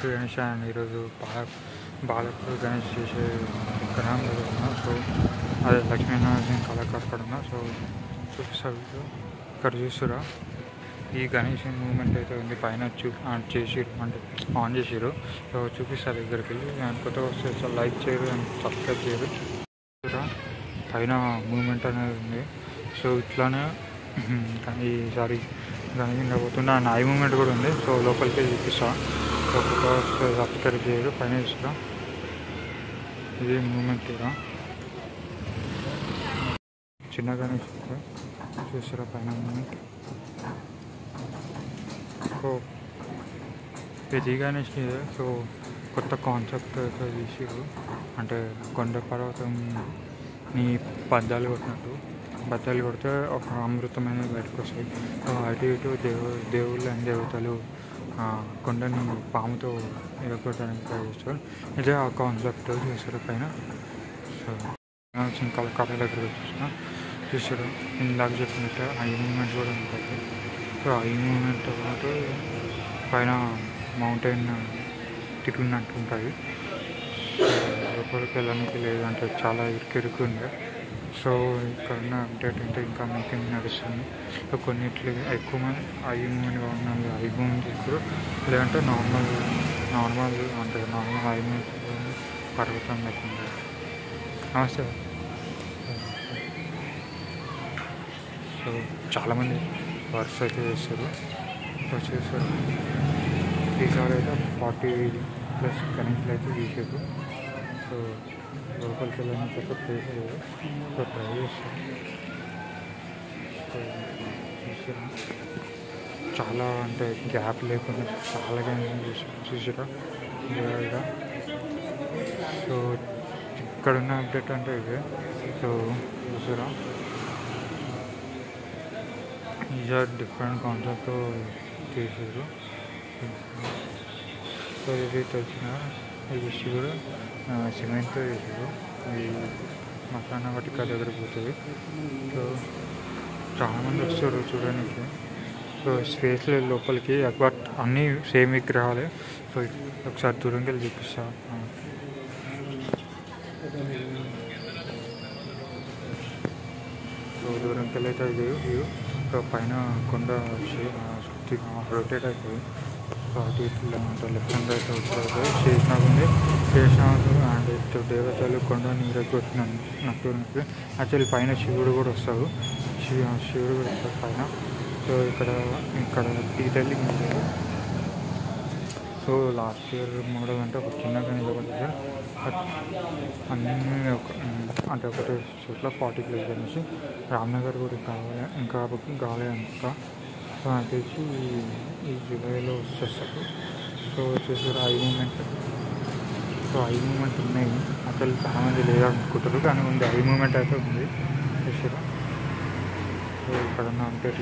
Ganesh and ఈరోజు బాలకుడు గణేష్ చేసే విగ్రహం దగ్గర ఉన్నా. సో అదే లక్ష్మీనారాయణ కళాకారు ఉన్నా. సో చూపిస్తారు ఇక్కడ చూస్తురా ఈ గణేష్ మూమెంట్ అయితే ఉంది. పైన చేసిరు అంటే ఆన్ చేసిరు. సో చూపిస్తారు దగ్గరికి వెళ్ళి అండ్ కొత్తగా వస్తే లైక్ చేయరు అండ్ సబ్స్క్రైబ్ చేయరు. పైన మూమెంట్ అనేది ఉంది. సో ఇట్లానే ఈసారి గణేష్ పోతున్నా అండ్ ఐ మూమెంట్ కూడా ఉంది. సో లోపలికి చూపిస్తా. సో కొత్తగా వస్తే సబ్స్క్రైబ్ చేయరు. పైన చూస్తురా ఇది మూమెంట్ కూడా చిన్న గణేష్ చూస్తురా పైన మూమెంట్. సో ఇది గణేష్కి సో కొత్త కాన్సెప్ట్ అయితే తీసిరు. అంటే కొండ పర్వతం నీ బద్దాలు కొట్టినట్టు బద్దాలు కొడితే ఒక అమృతమైన బయటకు వస్తాయి. సో అటు ఇటు దేవుళ్ళు అండ్ దేవతలు కొండని పాముతో ఎగరగొట్టడానికి ట్రై చేస్తారు. ఇదే ఆ కాన్సెప్ట్ చూసారు పైన. సో చిన్న కళ దగ్గర చూసారు. ఇందాక చెప్పినట్టు ఐ మూమెంట్ కూడా ఉంటుంది. సో ఐ మూమెంట్ పాటు పైన మౌంటైన్ తిరిగినట్టు ఉంటుంది. లోపలికి వెళ్ళడానికి లేదంటే చాలా ఇరుకు ఉంది. సో ఇక్కడ ఉన్న అప్డేట్ అంటే ఇంకా మేకింగ్ నడుస్తుంది. సో కొన్నిట్లు ఎక్కువ మంది ఐ మూమెంట్ కావాలి ఐ మూమెంట్ తీసుకురు. లేదంటే నార్మల్ అంటే నార్మల్ ఐ మూమెంట్ పర్వతం లేకుండా. నమస్తే. సో చాలామంది వర్క్స్ అయితే చేస్తారు. సో చేస్తారు ఈసారి అయితే 40+ గణేష్లు అయితే తీసారు. సో లోపలికి వెళ్ళడానికి అయితే ప్లేస్ లేదు. సో ట్రై చేస్తాను. సో చూసారా చాలా అంటే గ్యాప్ లేకుండా చాలా గణేష్ చూసారా ఇలాగా. సో ఇక్కడున్న అప్డేట్ అంటే ఇదే. సో చూసారా ఈసారి డిఫరెంట్ కాన్సెప్ట్ చేసారు. సో ఇది తెలిసిన ఈ శివుడు సిమెంట్తో చేసారు. ఈ మసాలా వాటిక దగ్గర పోతుంది. సో చాలామంది వస్తారు చూడడానికి. సో స్పేస్ లేదు లోపలికి, బట్ అన్నీ సేమ్ విగ్రహాలే. సో ఒకసారి దూరంకి వెళ్ళి చూపిస్తా. సో దూరంకి వెళ్ళి అయితే వ్యూ. సో పైన కొండ రొటేట్ అవుతుంది. సో అటు ఇట్లా ఉంటుంది. లెఫ్ట్ అండ్ రైట్ అవుతుంది. శేషనాగ్ ఉంది. శేషనాగ్ అండ్ ఇటు దేవతలు కొండ నీరెగొట్టినట్టు ఉంటుంది. యాక్చువల్లీ పైన శివుడు కూడా వస్తాడు. శివుడు కూడా వస్తాడు పైన. సో ఇక్కడ డీటెయిలింగ్ లేదు. సో లాస్ట్ ఇయర్ మోడల్ అంటే ఒక చిన్న గణేష్ ఒకటి బట్ అన్నీ అంటే ఒకటి చోట్ల 40+ గణేష్. రామ్నగర్ కూడా ఇంకా కాలేదు అనుకుంటా. సో నాకు తెలిసి ఈ జూలైలో వచ్చేస్తారు. సో వచ్చేసారు ఐ మూమెంట్. సో ఐ మూమెంట్ ఉన్నాయి. అసలు చాలామంది లేదనుకుంటారు కానీ ఉంది. ఐ మూమెంట్ అయితే ఉంది. చూసారా. సో ఇక్కడ ఉన్న అప్డేట్